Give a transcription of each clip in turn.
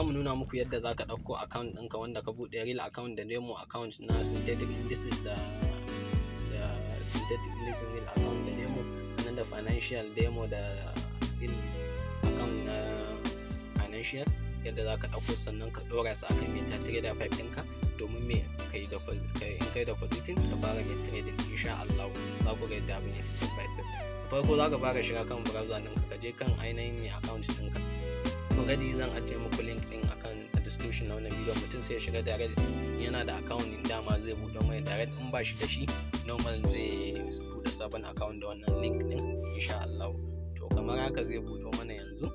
za mu nuna muku yadda za ka ɗauko account ɗinka wanda ka buɗe real account da demo account na synthetic indices da synthetic indices real account da demo, sannan da financial demo da real account na financial, yadda za ka ɗauko sannan ka ɗora su akan MetaTrader 5 ɗinka domin me in kai depositing ka fara mai trading. Insha Allah za ku ga yadda abin yake step by step. Farko za ka fara shiga kan browser ɗinka, ka je kan ainihin mai account ɗinka. Already zan ajiye muku link ɗin akan a description na wannan video. Mutum sai ya shiga direct, yana da account ɗin dama zai buɗe mai direct, in ba shi da shi normal zai buɗe sabon account da wannan link ɗin insha Allah. To kamar haka zai buɗe mana yanzu,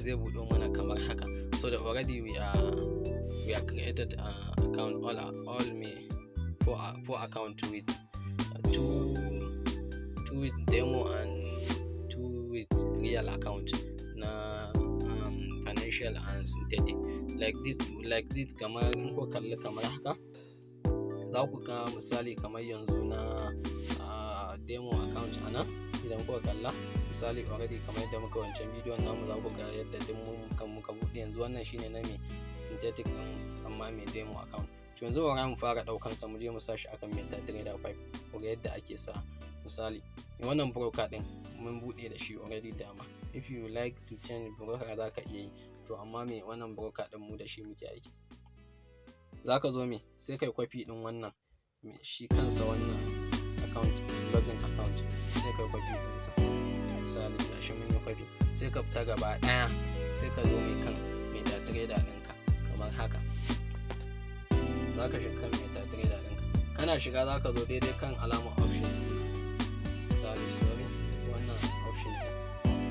zai buɗe mana kamar haka. So that already we are created account all me four account with two with demo and two with real account na financial and synthetic like this kamar in ko kalli kamar haka za ku ga misali kamar yanzu na demo account ana. Idan kuka kalla misali already kamar yadda muka wancan bidiyon namu, za ku ga yadda muka buɗe yanzu. Wannan shine na mai synthetic ɗin amma mai demo account. To yanzu bari mu fara ɗaukan sa, mu je mu sa shi akan MetaTrader 5 ku ga yadda ake sa. Misali wannan broker ɗin mun buɗe da shi already dama. If you like to change broker za ka iya yi, to amma me wannan broker ɗin mu da shi muke aiki. Za ka zo me sai kai copy ɗin wannan shi kansa wannan account, login account, sai kai copy ɗinsa. Misali gashi mun yi copy, sai ka fita gaba ɗaya, sai ka zo mai kan MetaTrader ɗinka kamar haka. Za ka shiga kan MetaTrader ɗinka, kana shiga za ka zo daidai kan alamar option. Misali sorry wannan option ɗin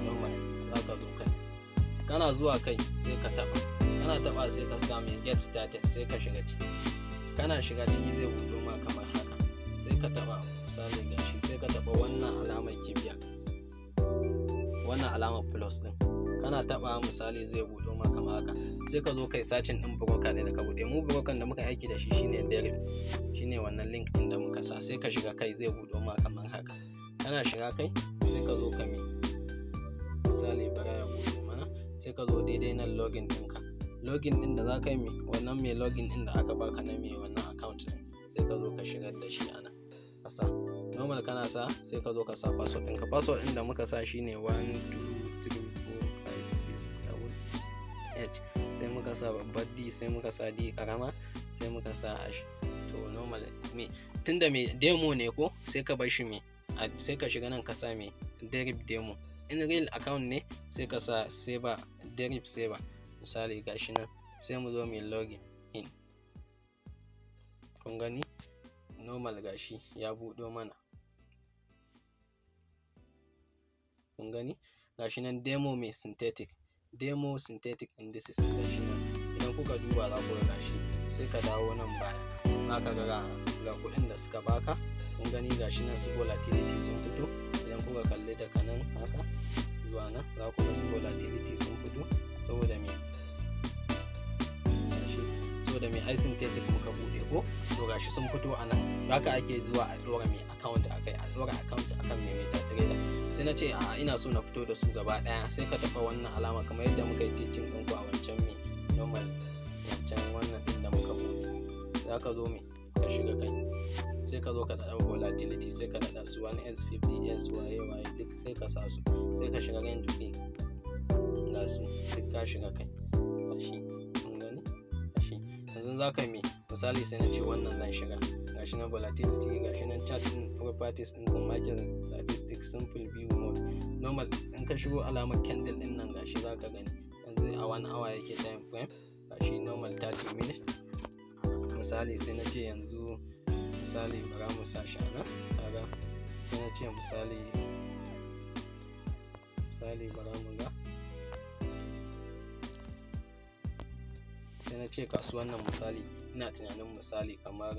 normal, za ka zo kai, kana zuwa kai sai ka taɓa, kana taɓa sai ka sa mai get started, sai ka shiga ciki. Kana shiga ciki zai buɗo ma kamar haka, sai ka taɓa misali gashi, sai ka taɓa wannan alamar kibiya, wannan alamar plus ɗin, kana taɓa misali zai buɗo ma kamar haka. Sai ka zo kai sacin ɗin broker ɗin da ka buɗe. Mu broker da muka aiki da shi shine Dare, shine wannan link ɗin da muka sa. Sai ka shiga kai zai buɗo ma kamar haka. Kana shiga kai sai ka zo ka me misali bara ya buɗe mana, sai ka zo daidai nan login ɗinka. Login ɗin da za ka yi me wannan mai login ɗin da aka baka na me wannan account ɗin, sai ka zo ka shigar da shi ana kasa normal. Kana sa sai ka zo ka sa password ɗinka. Password ɗin da muka sa shine 1 2 3 4 5 6 7 h, sai muka sa babbar D, sai muka sa D karama, sai muka sa hash. To normal me tunda me demo ne ko, sai ka bar shi me sai ka shiga nan ka sa me derib demo. In real account ne sai ka sa saver derib saver. Misali gashi nan sai mu zo mu login in, kun gani normal gashi ya buɗo mana, kun gani gashi nan demo mai synthetic indices gashi nan. Idan kuka duba za ku ga gashi, sai ka dawo nan baya za ka ga kuɗin da suka baka, kun gani gashi nan su volatility sun fito. Idan kuka kalli daga nan haka zuwa nan za ku ga su volatility sun fito saboda me ai synthetic muka buɗe ko, to gashi sun fito a nan. Haka ake zuwa a ɗora mai account akai, a ɗora account akan mai MetaTrader. Sai na ce a ina so na fito da su gaba ɗaya, sai ka taɓa wannan alama kamar yadda muka yi teaching ɗinku a wancan mai normal wancan wannan ɗin da muka buɗe. Za ka zo mai ka shiga kai, sai ka zo ka daɗa volatility, sai ka daɗa su 1s50s waye duk sai ka sa su, sai ka shiga range ɗin ga su duk ka shiga kai gashi, kun gani gashi. Yanzu za ka me misali sai na ce wannan zan shiga, gashi nan volatility, gashi nan chart din properties din sun market statistics, simple view mode normal. In ka shigo alamar candle din nan gashi za ka gani yanzu a 1 hour yake time frame, gashi normal 30 minutes. Misali sai na ce yanzu misali bara mu sa shi ana kaga, sai na ce misali bara mu ga, sai na ce kasuwan nan misali ina tunanin misali kamar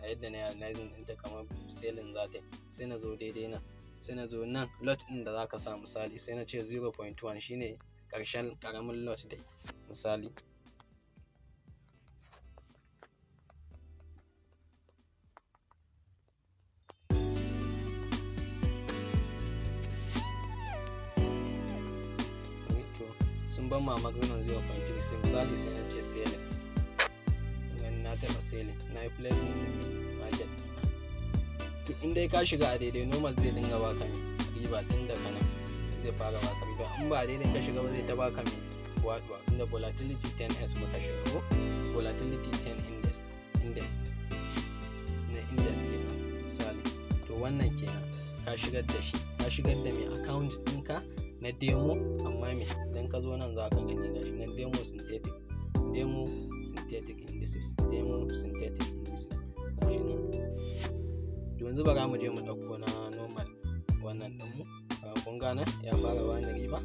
a yadda na yi analyzing ɗinta kamar selling za ta yi. Sai na zo daidai nan, sai na zo nan lot ɗin da za ka sa misali, sai na ce 0.1 shine ƙarshen ƙaramin lot dai misali. sun ban ma maximum 0.3 sai misali sai na ce selling, na taɓa selling na yi placing din market ɗina. To in dai ka shiga a daidai normal zai dinga baka riba tun da kana zai fara baka riba, in ba daidai ka shiga ba zai ta baka waɗuwa, inda volatility 10s muka shiga ko volatility 10 index na index kenan misali. To wannan kenan ka shigar da shi, ka shigar da mai account ɗinka na demo, amma me idan ka zo nan za ka gani gashi nan demo synthetic indices gashi nan. Yanzu bara mu je mu ɗauko na normal wannan ɗinmu. Kun gane ya fara bani riba,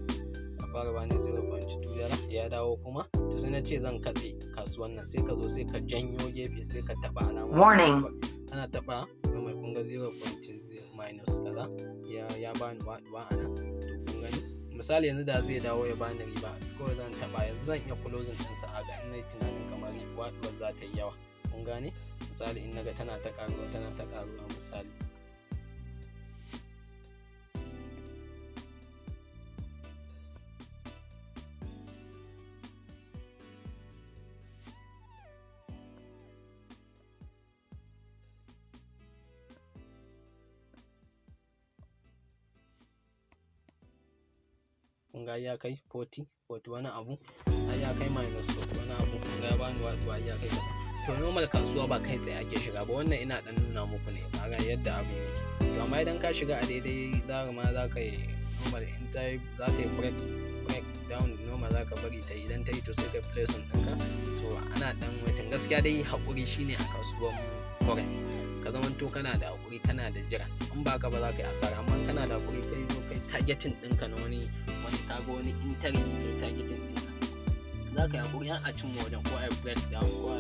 ya fara bani 0.2 dala ya dawo kuma. To sai na ce zan katse kasuwan nan, sai ka zo sai ka janyo gefe sai ka taɓa alamar warning, ana taɓa mai kun ga 0.0 minus kaza ya bani waɗuwa a nan. To kun gani misali yanzu da zai dawo ya bani riba, kawai zan taɓa yanzu zan iya closing ɗinsa a ga ina tunanin kamar waɗuwar za ta yi yawa. Kun gane misali in naga tana ta ƙaruwa misali. Kun ga ya kai 40 wani abu, har ya kai minus 40 wani abu, kun ga ya bani waɗuwa ya kai. To normal kasuwa ba kai tsaye ake shiga ba, wannan ina dan nuna muku ne kaga yadda abin yake. To amma idan ka shiga a daidai za ka yi normal, in ta yi za ta yi break down normal za ka bari ta yi, idan ta yi to sai ka place ɗinka. To ana dan waiting gaskiya dai haƙuri shine a kasuwan forex, ka zamanto kana da haƙuri kana da jira, in ba ka ba za ka yi asara. Amma kana da haƙuri kai targeting ɗinka na wani kaga wani entry kai targeting ɗinka, za ka yi haƙuri har a cimma wajen, ko a break down ko a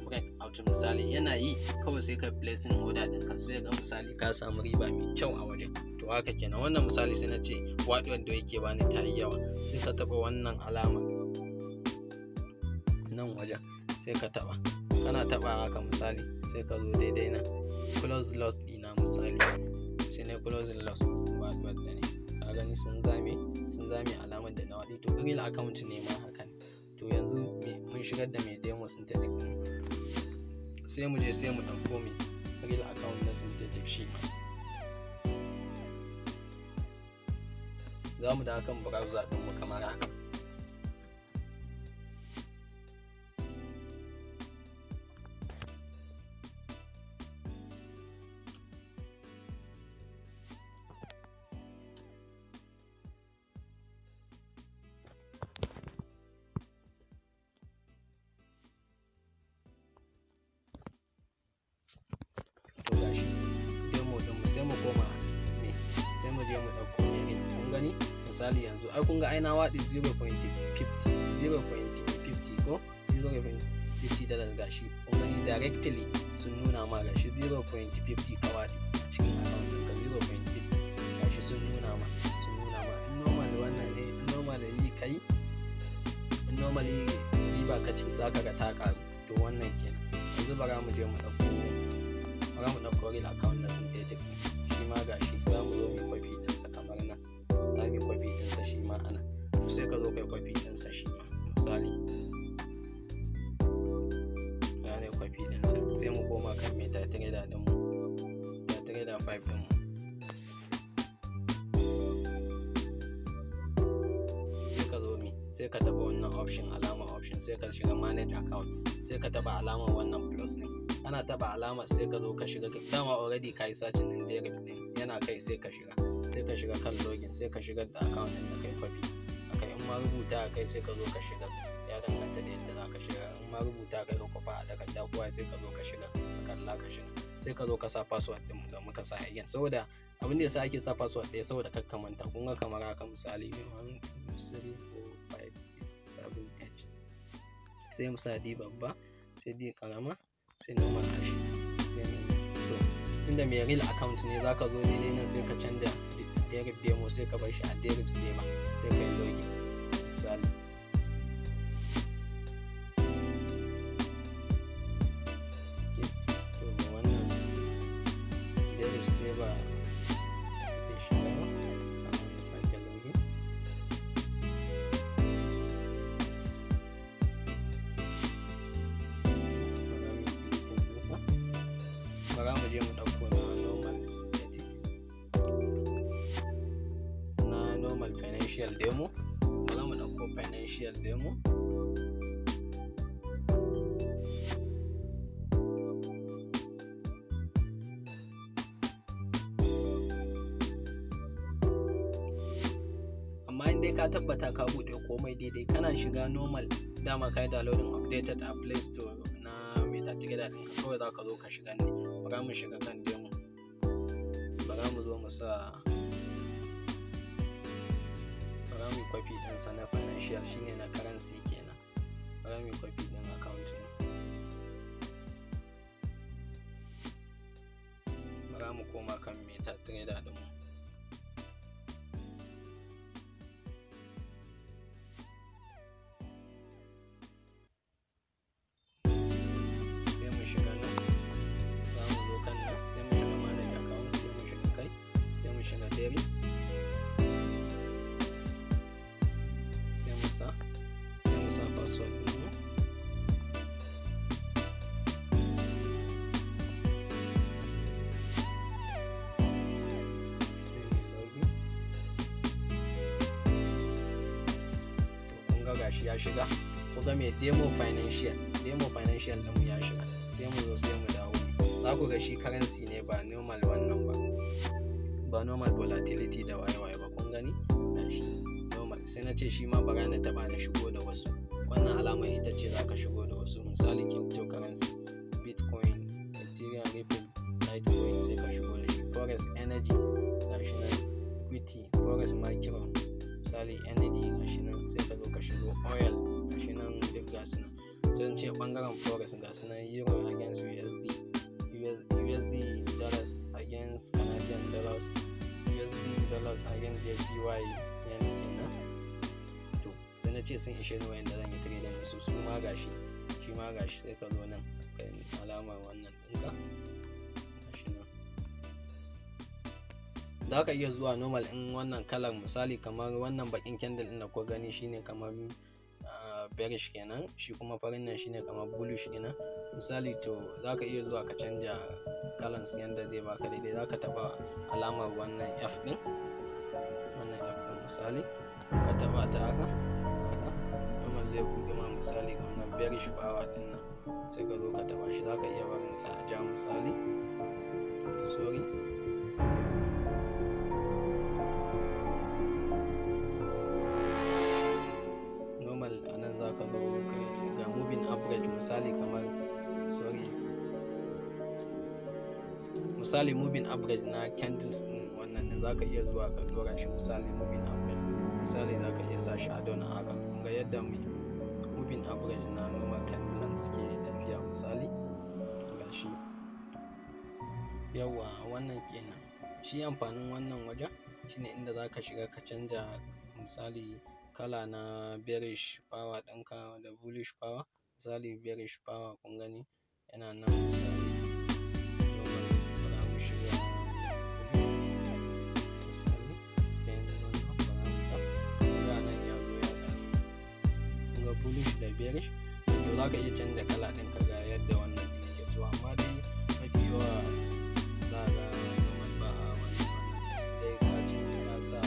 break out misali yana yi kawai sai ka placing order ɗinka, sai ga misali ka samu riba mai kyau a wajen. To haka kenan wannan misali sai na ce waɗuwar da yake bani ta yi yawa, sai ka taɓa wannan alamar nan wajen sai ka taɓa, kana taɓa haka misali sai ka zo daidai na close loss ɗina misali, sai na close loss waɗuwar da ne ka gani sun zame alamar da na waɗi. To real account ne ma haka ne. To yanzu mun shigar da mai demo synthetic ɗin, sai mu je sai mu ɗauko mai real account na synthetic shi ma. Za mu da kan browser ɗinmu kamar haka. Sai mu koma sai mu je mu ɗauko irin kun gani misali yanzu ai kun ga ai na waɗi 0.50 ko 0.50 dalar gashi kun gani directly sun nuna ma gashi 0.50 ka waɗi cikin account ɗinka 0.50 gashi sun nuna ma in normal wannan ne, in normal yi kai, in normal riba ka ci za ka ga ta ƙaru. To wannan kenan. Yanzu bara mu je mu ɗauko real account na synthetic shi ma gashi za mu zo mai kwafi ɗinsa kamar nan, za mu kwafi ɗinsa shi ma ana. To sai ka zo kai kwafi ɗinsa shi ma misali ya ne kwafi ɗinsa, sai mu koma kan meta trader ɗinmu, meta trader 5 ɗinmu, sai ka zo sai ka taɓa wannan alamar option sai ka shiga manage account, sai ka taɓa alamar wannan plus ɗin. Ana taɓa alamar sai ka zo ka shiga, dama already ka yi searching ɗin direct ɗin yana kai, sai ka shiga kan login, sai ka shigar da account ɗin da kai kwafi akai. In ma rubuta a kai sai ka zo ka shiga, ya danganta da yadda za ka shiga. In ma rubuta kai ka kwafa a takarda kowa sai ka zo ka shiga ka kalla ka shiga, sai ka zo ka sa password ɗin da muka sa again, saboda abin da yasa ake sa password ɗaya saboda kar ka manta. Kun ga kamar haka misali 1 2 3 4 5 6 7 8, sai mu sa D babba, sai D karama, sai normal hash, sai to tunda mai real account ne zaka zo daidai nan sai ka canza direct demo sai ka bar shi a direct saver, sai ka yi login misali. To wannan direct saver bai shiga ba, a sake login. financial demo. Za mu ɗauko financial demo. Amma in dai ka tabbata ka buɗe komai daidai, kana shiga normal, dama ka yi downloading updated a Play Store na MT5 ɗinka, kawai za ka zo ka shiga ne. Bara mu shiga kan demo. Bara mu zo mu sa, bara mu copy ɗinsa na financial, shine na currency kenan. Bara mu copy ɗin account ne. Bara mu koma kan MT5 ɗinmu. Dairy, sai mu sa password ɗinmu. Sai mu login. To kun ga gashi ya shiga. Ku ga mai demo financial ɗinmu ya shiga. Sai mu zo sai mu dawo. Za ku ga shi currency ne, ba normal wannan ba normal volatility da waye ba. Kun gani gashi normal. Sai na ce shi ma bara na taba na shigo da wasu. Wannan alamar ita ce za ka shigo da wasu, misali cryptocurrency, bitcoin, ethereum, ripple, litecoin, sai ka shigo da shi. Forex energy gashi nan, equity, forex micro, misali energy gashi nan, sai ka zo ka shigo oil gashi nan, duk gasu nan. Zan ce bangaren forex gasu nan, euro against USD dollars against Canadian dollars, USD dollars against JPY yen kenan. To sai na ce sun ishe ni wayanda zan yi trading da su. Su ma gashi, shi ma gashi, sai ka zo nan kai alamar wannan ɗinka gashi nan. Za ka iya zuwa normal in wannan kalar, misali kamar wannan bakin candle ɗin da ko gani shine kamar bearish kenan, shi kuma farin nan shine kamar bullish kenan misali. To za ka iya zuwa ka canja kalan su yanda zai baka daidai. Za ka taba alamar wannan F ɗin, misali ka taba ta haka normal zai buɗe ma misali kamar bearish power ɗin nan, sai ka zo ka taba shi. Za ka iya barin sa a ja misali, sorry. Normal anan za ka zo ga moving average misali kamar, sorry, misali moving average na candles din wannan din za ka iya zuwa ka dora shi misali moving average, misali za ka iya sa shi a don haka. Ga yadda moving average na normal candles suke tafiya misali gashi. Yawa wannan kenan. Shi amfanin wannan wajen shine inda za ka shiga ka canja misali kala na bearish power ɗinka da bullish power. Misali bearish power kun gani yana nan misali. Bullish da bearish, to za ka iya canza kala ɗin ka ga yadda wannan ɗin yake. To amma dai mafi yawa za ga normal ba a wannan sai dai ka ce ka sa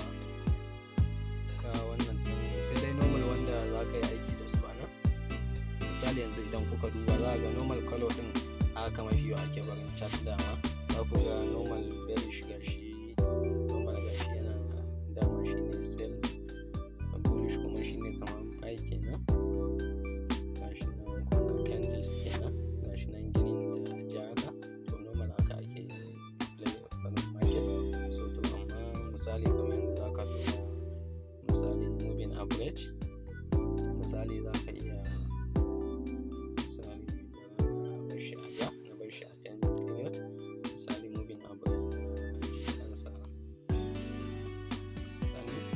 ka wannan ɗin, sai dai normal wanda za ka yi aiki da su a nan. Misali yanzu idan kuka duba za ga normal color ɗin haka mafi yawa ake barin chat dama. Za ku ga normal bearish gashi, normal gashi yana dama shine sell, bullish kuma shine kamar buy kenan. Misali kamar yadda za ka duba misali moving average, misali za ka iya misali na bar shi a ga, na bar shi a 10 period. Misali moving average kansa,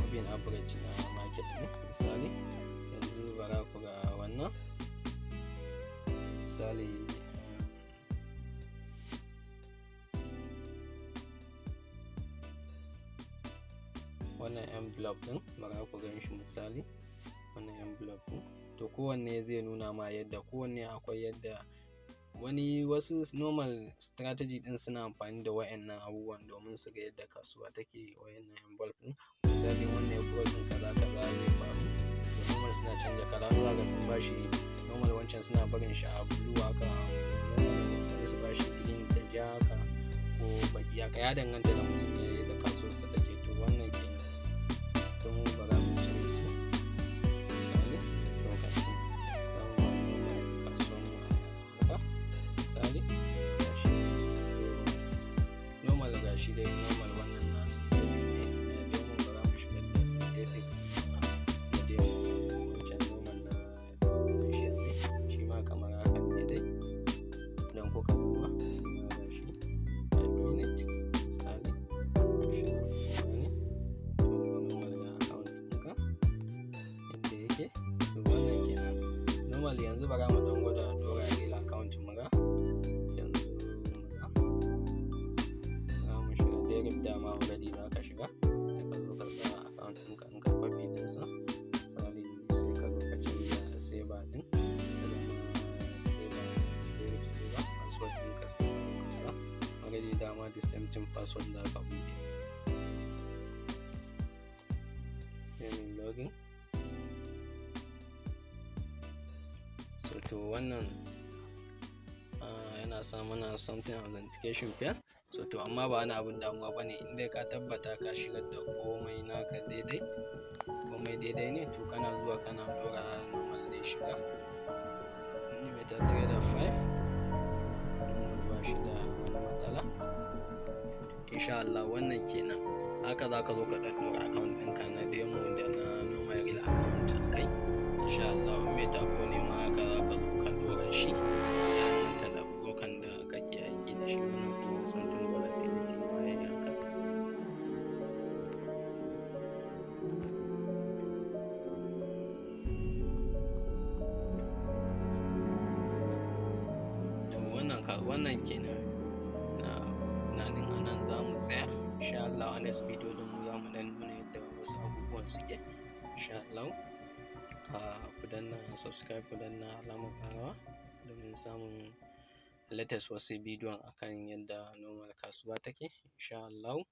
moving average na market ne misali. Yanzu bara ku ga wannan misali, wannan envelope din bara ku gan shi misali, wannan envelope din. To kowanne zai nuna ma yadda, kowanne akwai yadda wasu normal strategy din suna amfani da wayannan abubuwan domin su ga yadda kasuwa take. Wayannan envelope din misali wannan ya crossing kaza suna canja kala, za ga sun bashi normal, wancan suna barin shi a blue haka, wani su bashi green da ja haka ko baki haka, ya danganta da mutum ne da kasuwarsa take. To wannan kenan, don ba za mu cire su misali, to gashi za mu ba normal kasuwar mu haka misali, gashi to normal gashi dai normal wannan na synthetic ne, dai mun ba za mu shigar da synthetic da dai wancan normal na shin ne, shi ma kamar haka ne dai idan kuka duba gashi 5 minutes misali, gashi ne to normal ga account ɗinka yadda yake. To wannan kenan normal. Yanzu bara mu dan gwada dora real account mu ga, yanzu za mu shiga direct, dama already za ka shiga da ka zo ka sa account ɗinka, in ka copy ɗinsa misali sai ka zo ka canza saver ɗin, direct saver password ɗinka sai ka sa already, dama the same thing password za ka buɗe, sai mu login. So to wannan yana sa mana something authentication pair. So to amma ba wani abun damuwa ba ne, in dai ka tabbata ka shigar da komai naka daidai, komai daidai ne, to kana zuwa kana dora normal zai shiga. MT5 ba shi da wani matsala insha Allah. Wannan kenan, haka za ka zo ka ɗaɗɗora account ɗinka na demo da na normal real account a kai insha Allah. MT5 ne ma haka za ka zo ka ɗora shi, ya danganta da broker da kake aiki da shi. Wannan kuma something volatility ma yayi haka. To wannan kenan, na din anan za mu tsaya insha Allah. A next video din mu za mu dan nuna yadda wasu abubuwan suke insha Allah. Ku danna subscribe, ku danna alamar ƙarawa domin samun latest wasu bidiyon akan yadda normal kasuwa take insha Allah.